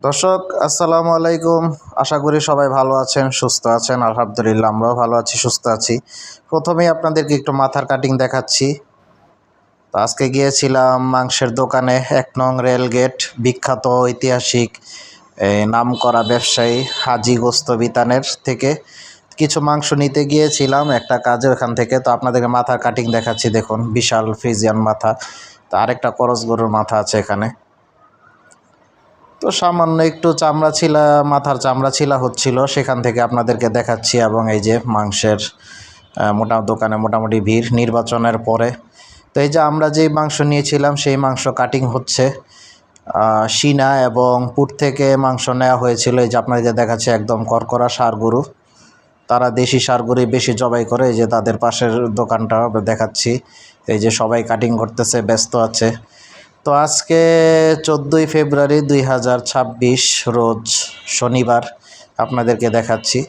দর্শক আসসালামু আলাইকুম। আশা করি সবাই ভালো আছেন, সুস্থ আছেন। আলহামদুলিল্লাহ আমরাও ভালো আছি, সুস্থ আছি। প্রথমেই আপনাদেরকে একটু মাথার কাটিং দেখাচ্ছি। তো আজকে গিয়েছিলাম মাংসের দোকানে, ১ নং রেলগেট, বিখ্যাত ঐতিহাসিক নামকরা ব্যবসায়ী হাজী গোস্ত বিতানের থেকে কিছু মাংস নিতে গিয়েছিলাম একটা কাজে ওখান থেকে। তো আপনাদেরকে মাথার কাটিং দেখাচ্ছি, দেখুন বিশাল ফ্রিজিয়ান মাথা। তো আরেকটা করস গরুর মাথা আছে এখানে। তো সামান্য একটু মাথার চামড়া ছিলা হচ্ছিল, সেখান থেকে আপনাদেরকে দেখাচ্ছি। এবং এই যে মাংসের দোকানে মোটামুটি ভিড় নির্বাচনের পরে। তো এই যে আমরা যেই মাংস নিয়েছিলাম সেই মাংস কাটিং হচ্ছে। সিনা এবং পুট থেকে মাংস নেওয়া হয়েছিল। এই যে আপনাদের দেখাচ্ছে একদম করকরা ষাঁড় গরু। তারা দেশি ষাঁড় গরুই বেশি জবাই করে। এই যে তাদের পাশের দোকানটা দেখাচ্ছি। এই যে সবাই কাটিং করতেছে, ব্যস্ত আছে। তো আজকে 14ই ফেব্রুয়ারি 2026 রোজ শনিবার আপনাদেরকে দেখাচ্ছি।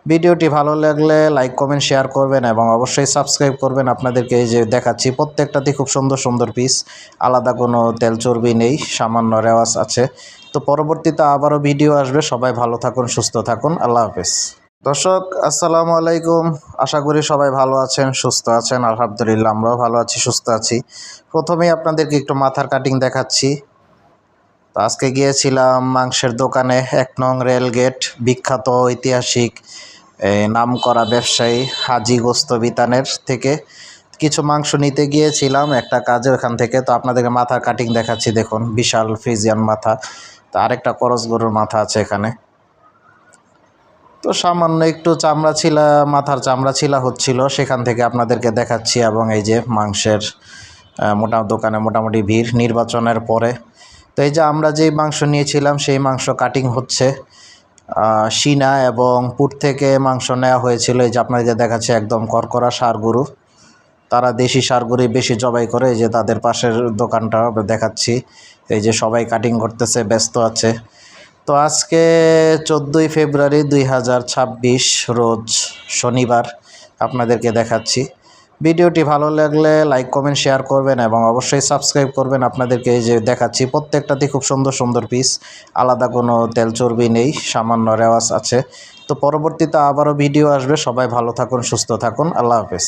ভিডিওটি ভালো লাগলে লাইক কমেন্ট শেয়ার করবেন এবং অবশ্যই সাবস্ক্রাইব করবেন। আপনাদেরকে এই যে দেখাচ্ছি প্রত্যেকটাতে খুব সুন্দর সুন্দর পিস, আলাদা কোনো তেল চর্বি নেই, সামান্য রেওয়াজ আছে। তো পরবর্তীতে আবারও ভিডিও আসবে। সবাই ভালো থাকুন, সুস্থ থাকুন। আল্লাহ হাফেজ। দর্শক আসসালামু আলাইকুম। আশা করি সবাই ভালো আছেন, সুস্থ আছেন। আলহামদুলিল্লাহ আমরাও ভালো আছি, সুস্থ আছি। প্রথমেই আপনাদেরকে একটু মাথার কাটিং দেখাচ্ছি। তো আজকে গিয়েছিলাম মাংসের দোকানে, ১ নং রেলগেট, বিখ্যাত ঐতিহাসিক নামকরা ব্যবসায়ী হাজী গোস্ত বিতানের থেকে কিছু মাংস নিতে গিয়েছিলাম একটা কাজে ওখান থেকে। তো আপনাদেরকে মাথার কাটিং দেখাচ্ছি, দেখুন বিশাল ফ্রিজিয়ান মাথা। তো আরেকটা করস গরুর মাথা আছে এখানে। তো সামান্য একটু মাথার চামড়া ছিলা হচ্ছিল, সেখান থেকে আপনাদেরকে দেখাচ্ছি। এবং এই যে মাংসের দোকানে মোটামুটি ভিড় নির্বাচনের পরে। তো এই যে আমরা যেই মাংস নিয়েছিলাম সেই মাংস কাটিং হচ্ছে। সিনা এবং পুট থেকে মাংস নেওয়া হয়েছিল। এই যে আপনাদের দেখাচ্ছে একদম করকরা ষাঁড় গরু। তারা দেশি ষাঁড় গরুই বেশি জবাই করে। এই যে তাদের পাশের দোকানটা দেখাচ্ছি। এই যে সবাই কাটিং করতেছে, ব্যস্ত আছে। তো আজকে 14ই ফেব্রুয়ারি 2026 রোজ শনিবার আপনাদেরকে দেখাচ্ছি। ভিডিওটি ভালো লাগলে লাইক কমেন্ট শেয়ার করবেন এবং অবশ্যই সাবস্ক্রাইব করবেন। আপনাদেরকে এই যে দেখাচ্ছি প্রত্যেকটাতে খুব সুন্দর সুন্দর পিস, আলাদা কোনো তেল চর্বি নেই, সামান্য রেওয়াজ আছে। তো পরবর্তীতে আবারও ভিডিও আসবে। সবাই ভালো থাকুন, সুস্থ থাকুন। আল্লাহ হাফেজ।